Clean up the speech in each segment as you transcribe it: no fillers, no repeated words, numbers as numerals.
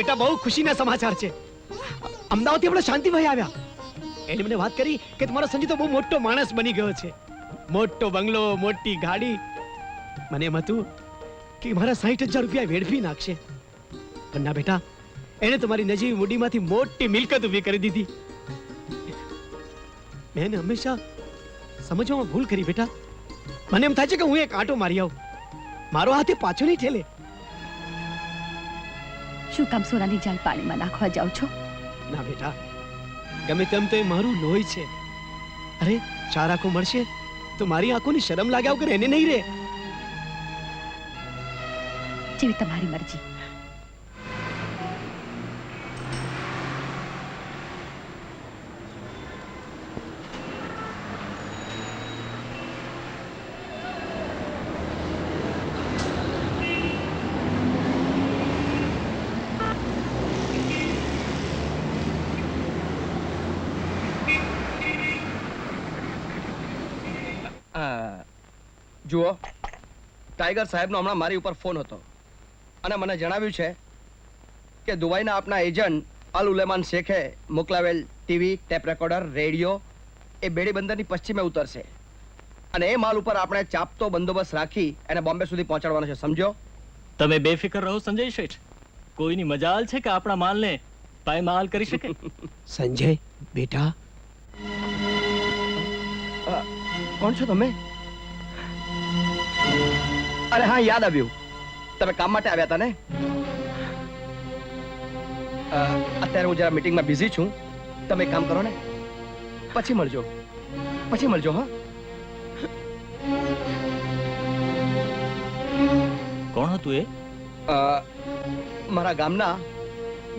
બેટા બહુ ખુશીના સમાચાર છે. અમદાવાદથી આપણે શાંતિભાઈ આવ્યા. એને મને વાત કરી કે તમારો સંજય તો બહુ મોટો માણસ બની ગયો છે. મોટો બંગલો, મોટી ગાડી. મને એમ હતું કે મારા 60,000 રૂપિયા વેડફી નાખશે. પણ ના બેટા, એને તમારી નજીવી મૂડીમાંથી મોટી મિલકત ઊભી કરી દીધી. મેં હંમેશા સમજવામાં ભૂલ કરી બેટા. મને એમ થાય છે કે હું એક આંટો મારી આવું. મારો હાથે પાછો નહીં ઠેલે. શું કામ સોનાની જાળ પાણીમાં નાખવા જાવ છો? ના બેટા, ગમે તેમ તો એ મારું લોહી છે. અરે 4 આંખો મળશે તો મારી આંખોની શરમ લાગ્યા વગર એને નહીં રે. જેવી તમારી મરજી. જુઓ, ટાઈગર સાહેબનો હમણાં મારી ઉપર ફોન હતો અને મને જણાવ્યું છે કે દુબઈના આપના એજન્ટ અલ ઉલેમાન શેખે મોકલાવેલ ટીવી, ટેપ રેકોર્ડર, રેડિયો એ બેડી બંદરની પશ્ચિમે ઉતરશે અને એ માલ ઉપર આપણે ચાપતો બંદોબસ્ત રાખી એને બોમ્બે સુધી પહોંચાડવાનો છે. સમજો? તમે બેફિકર રહો સંજય શેઠ. કોઈની મજાલ છે કે આપણા માલને પાયમાલ કરી શકે? સંજય બેટા, કોણ છો તમે? અરે હા, યાદ આવ્યું. તમે કામ માટે આવ્યા હતા ને? અત્યારે હું જરા મીટિંગમાં બિઝી છું. તમે એક કામ કરો ને, પછી મળજો. હા. કોણ હતું એ? મારા ગામના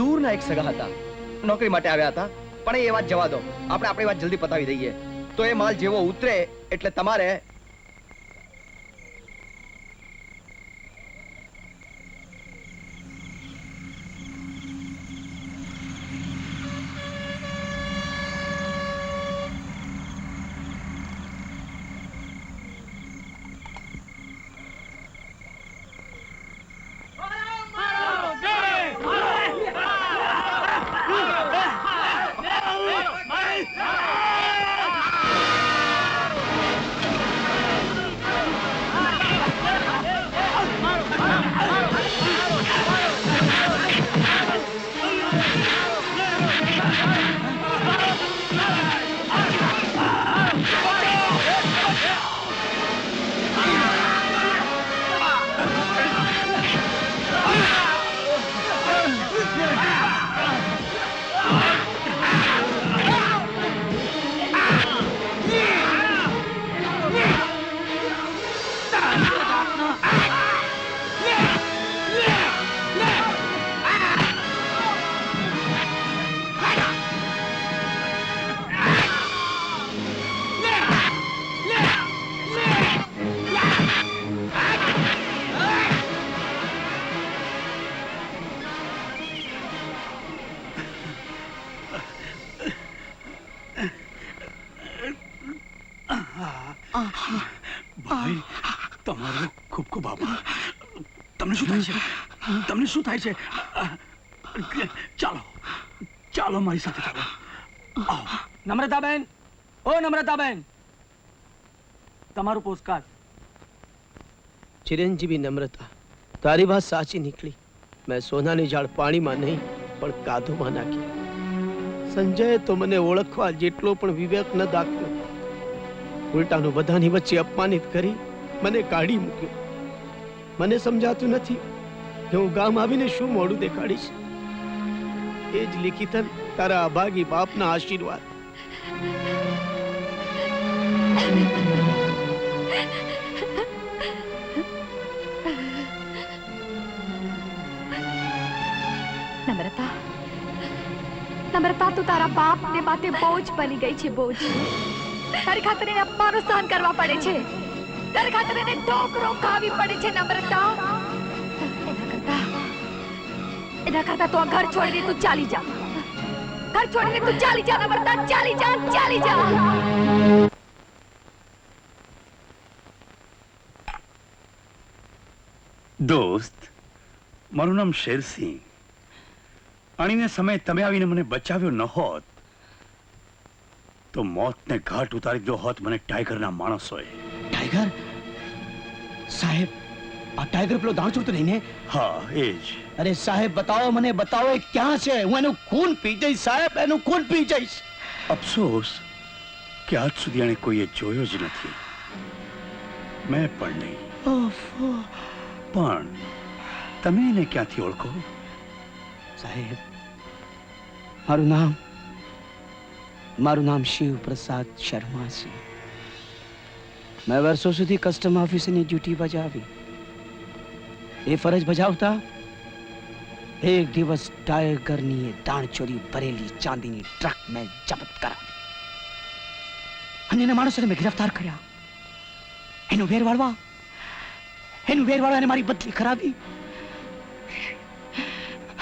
દૂરના એક સગા હતા. નોકરી માટે આવ્યા હતા. પણ એ વાત જવા દો, આપણે આપણી વાત જલ્દી પતાવી દઈએ. તો એ માલ જેવો ઉતરે એટલે તમારે ભાઈ, તમારો ખૂબ ખૂબ આભાર. તમને શું થાય છે? તમને શું થાય છે? ચાલો ચાલો, મારી સાથે ચાલો. આવો. નમ્રતાબેન, ઓ નમ્રતાબેન, તમારું પોસ્ટકાર્ડ. ચિરંજીવી નમ્રતા, તારી વાત સાચી નીકળી. મેં સોનાની જાળ પાણીમાં નહીં પણ કાદવમાં નાખી. સંજયે તો મને ઓળખવા જેટલો પણ વિવેક ન દાખ્યો. ઉલટાનું બધાની વચ્ચે અપમાનિત કરી મને કાઢી મૂક્યો. મને સમજાતું નથી કે હું ગામ આવીને શું મોડું દેખાડીશ. એ જ લિખિતન તારા અભાગી બાપના આશીર્વાદ. નમ્રતા, નમ્રતા, તું તારા બાપ ને માથે બોજ બની ગઈ છે. બોજ. તારી ખાતર એને અપમાનો સહન કરવા પડે છે. તારી ખાતર એને ઠોકરો ખાવી પડે છે. નમ્રતા, એના કરતા તું આ ઘર છોડીને તું ચાલી જા. ઘર છોડીને તું ચાલી જા. નમ્રતા, ચાલી જા, ચાલી જા. દોસ્ત, મારું નામ શેરસિંહ. અણીને સમયે તમે આવીને મને બચાવ્યો ન હોત તો મોતને ઘાટ ઉતારી દો હોત મને ટાઈગરના માણસોએ. टाइगर साहेब આ ટાઈગર પેલો દાણચોર તો નહીં ને? હા એ જ. અરે સાહેબ બતાવો મને, બતાવો એ ક્યાં છે? હું એનું ખૂન પી જઈશ સાહેબ, એનું ખૂન પી જઈશ. અફસોસ કે આજ સુધી એને કોઈએ જોયો જ નથી. મેં પણ નહીં. પણ તમે એને ક્યાંથી ઓળખો? સાહેબ મારું નામ શિવ પ્રસાદ શર્મા છે. મેં વર્ષો સુધી કસ્ટમ ઓફિસરની ડ્યુટી બજાવી. એ ફરજ બજાવતા એક દિવસ ટાઈગરની એ દાણચોરી ભરેલી ચાંદીની ટ્રક મેં જપ્ત કરાવી અને એના માણસોને મેં ગિરફ્તાર કર્યા. એનું વેર વાળવા એને મારી બદલી કરાવી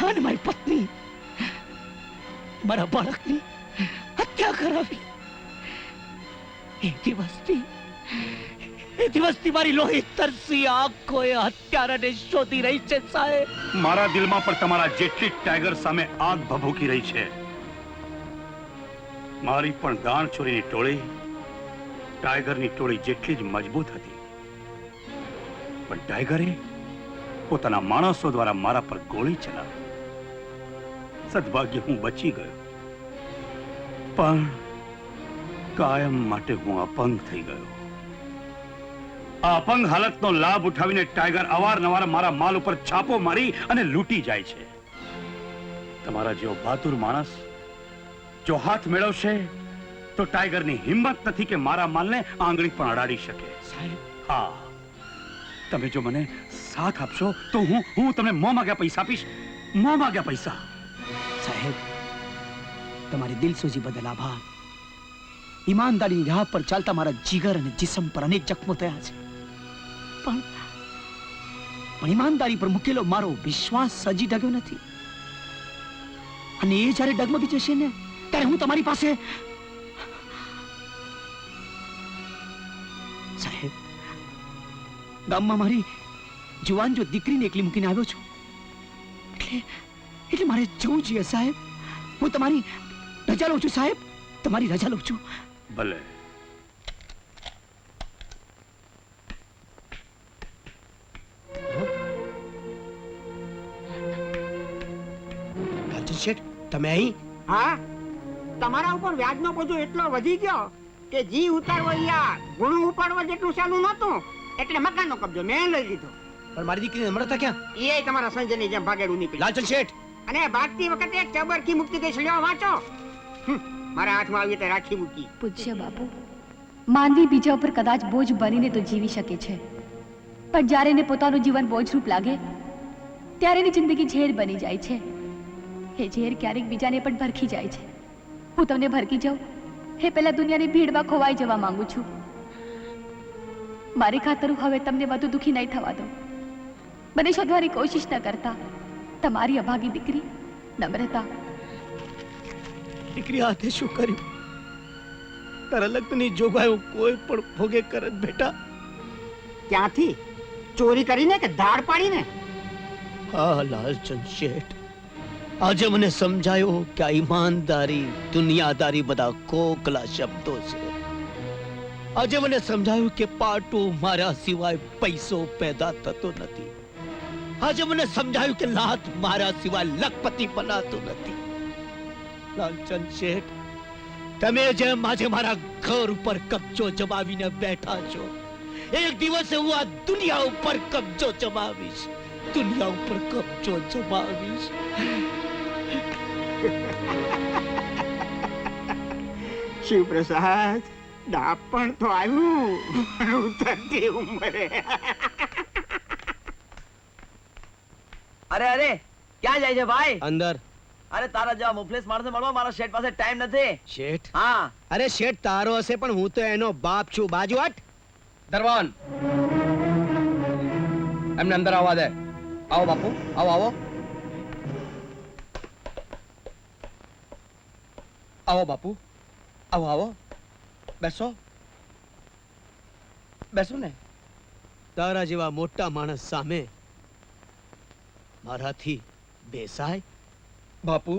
અને મારી પત્ની, મારા બાળકની હત્યા કરાવી. એ દિવસથી મારી લોહી તરસી આંખોએ હત્યારાને શોધી રહી છે સાહેબ. મારા દિલમાં પણ તમારા જેટલી ટાઈગર સામે આગ ભભૂકી રહી છે. મારી પણ દાણચોરીની ટોળી ટાઈગરની ટોળી જેટલી જ મજબૂત હતી. પણ ટાઈગરે પોતાના માણસો દ્વારા મારા પર ગોળી ચલાવી. સદભાગ્ય હું બચી ગયો, પણ કાયમ માટે હું અપંગ થઈ ગયો. આ અપંગ હાલતનો લાભ ઉઠાવીને ટાઈગર અવારનવાર મારા માલ ઉપર છાપો મારી અને લૂંટી જાય છે. તમારા જેવો બહાદુર માણસ જો હાથ મેળવશે તો ટાઈગરની હિંમત નથી કે મારા માલને આંગળી પણ અડાડી શકે. સાહેબ હા, તમે જો મને સાથ આપશો તો હું તમને મોં માગ્યા પૈસા આપીશ. મોં માગ્યા પૈસા. સાહેબ તમારી દિલસોજી બદલ આભાર. ઈમાનદારીની રાહ પર ચાલતા મારા જીગર અને જિસ્મ પર અનેક જખમો થયા છે, પણ ઈમાનદારી પર મૂકેલો મારો વિશ્વાસ સજી ડગ્યો નથી. અને એ જ્યારે ડગમગી જશે ને ત્યારે હું તમારી પાસે સાહેબ ગામમાં મારી જુવાન જો દીકરીને એકલી મૂકીને આવ્યો છું એટલે મારે જવું જોઈએ સાહેબ. હું તમારી રજા લઉં છું સાહેબ, તમારી રજા લઉં છું. ભલે. શેઠ તમે અહીં? હા, તમારા ઉપર વ્યાજનો બોજો એટલો વધી ગયો કે જી ઉતારવો યા ગુણું ઉપાડવા જેટલું ચાલુ નહોતું, એટલે મકાનનો કબજો મેં લઈ લીધો. પણ મારી દીકરી નમ્રતા ક્યાં? એ તમારા સંજયની જેમ ભાગેડું નીકળી. લાલચંદ શેઠ અને ભાગતી વખતે એક ચબરકી મુક્તિ ગઈ લેવા વાંચો. મારા હાથમાં આવી તે રાખી મૂકી. પૂજ્ય બાપુ, માનવી બીજા ઉપર કદાચ બોજ બનીને તો જીવી શકે છે, પણ જ્યારે એને પોતાનું જીવન બોજરૂપ લાગે ત્યારે એની જિંદગી ઝેર બની જાય છે. એ ઝેર ક્યારેક બીજાને પણ ભરખી જાય છે. હું તમને ભરખી જાઉં એ પહેલા દુનિયાની ભીડમાં ખોવાઈ જવા માંગુ છું. મારી ખાતર હવે તમને વધુ દુખી નહીં થવા દો. મને શોધવાની કોશિશ ન કરતા. તમારી અભાગી દીકરી નમ્રતા. દીકરી હાથે શું કર્યું? તારા લગ્નની જોગવાઈ હું કોઈ પણ ભોગે કરત બેટા. ક્યાંથી? ચોરી કરીને કે ધાડ પાડીને? હા લાલચંદ શેઠ, આજે મને સમજાયું કે આ ઈમાનદારી દુનિયાદારી બધા કોકલા શબ્દો છે. આજે મને સમજાયું કે પાટું મારા સિવાય પૈસો પેદા થતો નથી. આજે મને સમજાયું કે લાત મારા સિવાય લખપતિ બનાતું નથી. લાલચંદ શેઠ, તમે જેમ આજે મારા ઘર ઉપર કબજો જમાવીને બેઠા છો, એક દિવસે હું આ દુનિયા ઉપર કબજો જમાવીશ. દુનિયા ઉપર કબજો જમાવીશ. શિવપ્રસાદ, દાપણ તો આવ્યું ઉતરતી ઉંમરે. અરે અરે ક્યાં જાય છે ભાઈ? અંદર. અરે તારા જેવા મુફલેસ માણસે મળવા મારા શેઠ પાસે ટાઈમ નથી. શેઠ? હા. અરે શેઠ તારો હશે પણ હું તો એનો બાપ છું. બાજુ હટ. દરવાન એમને અંદર આવવા દે. આવો બાપુ, આવો આવો આવો બાપુ, આવો આવો, બેસો બેસો ને. તારા જેવા મોટા માણસ સામે મારાથી બેસાય? બાપુ,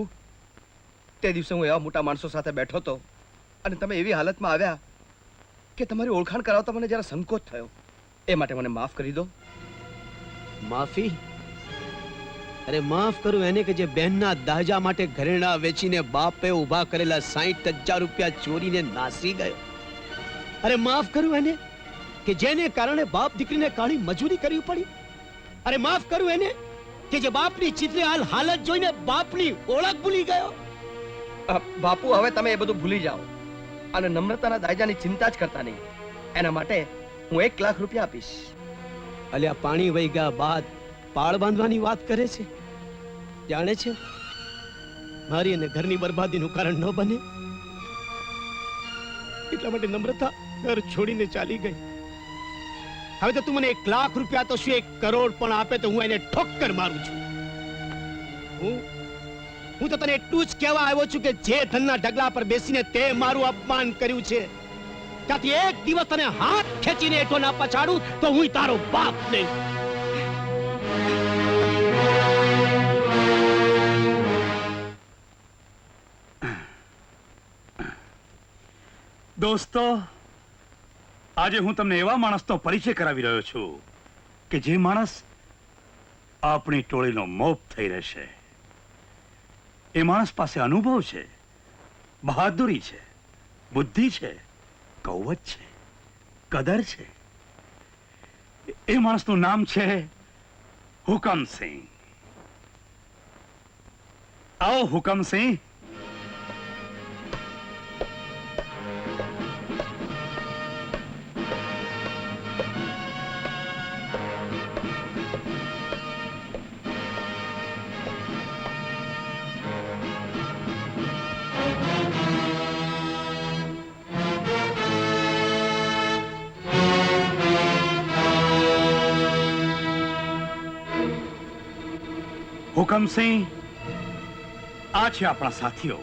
તે દિવસે હું એવા મોટા માણસો સાથે બેઠો હતો અને તમે એવી હાલતમાં આવ્યા કે તમારી ઓળખાણ કરાવતા મને જરા સંકોચ થયો. એ માટે મને માફ કરી દો. માફી? અરે માફ કરું એને કે જે બહેનના દહેજા માટે ઘરેણા વેચીને બાપે ઊભા કરેલા 60,000 રૂપિયા ચોરીને નાસી ગયો. અરે માફ કરું એને કે જેને કારણે બાપ દીકરીને કાળી મજૂરી કરવી પડી. અરે માફ કરું એને કે જે બાપની ચિત્રી હાલત જોઈને બાપની ઓળખ ભૂલી ગયો. બાપુ, હવે તમે એ બધું ભૂલી જાઓ અને નમ્રતાના દાયજાની ચિંતા જ કરતા નહીં. એના માટે હું 1 લાખ રૂપિયા આપીશ. અલ્યા પાણી વહી ગયા બાદ પાળ બાંધવાની વાત કરે છે. જાણે છે મારી અને ઘરની બરબાદીનું કારણ ન બને એટલા માટે નમ્રતા ઘર છોડીને ચાલી ગઈ. હવે તો તું મને 1 લાખ રૂપિયા તો શું 1 કરોડ પણ આપે તો હું એને ઠોક્કર મારું છું. હું તો તને એટલું જ કહેવા આવ્યો છું કે જે ધનના ઢગલા પર બેસીને તે મારું અપમાન કર્યું છે ત્યાંથી એક દિવસ તને હાથ ખેંચીને એઠો ના પછાડું તો હું તારો બાપ નહીં. દોસ્તો, આજે હું તમને એવા માણસનો પરિચય કરાવી રહ્યો છું કે જે માણસ આપણી ટોળીનો મોપ થઈ રહેશે. એ માણસ પાસે અનુભવ છે, બહાદુરી છે, બુદ્ધિ છે, કૌવત છે, કદર છે. એ માણસનું નામ છે હુકમસિંહ. આવો હુકમસિંહ. હુકમસિંહ, આ છે આપણા સાથીઓ.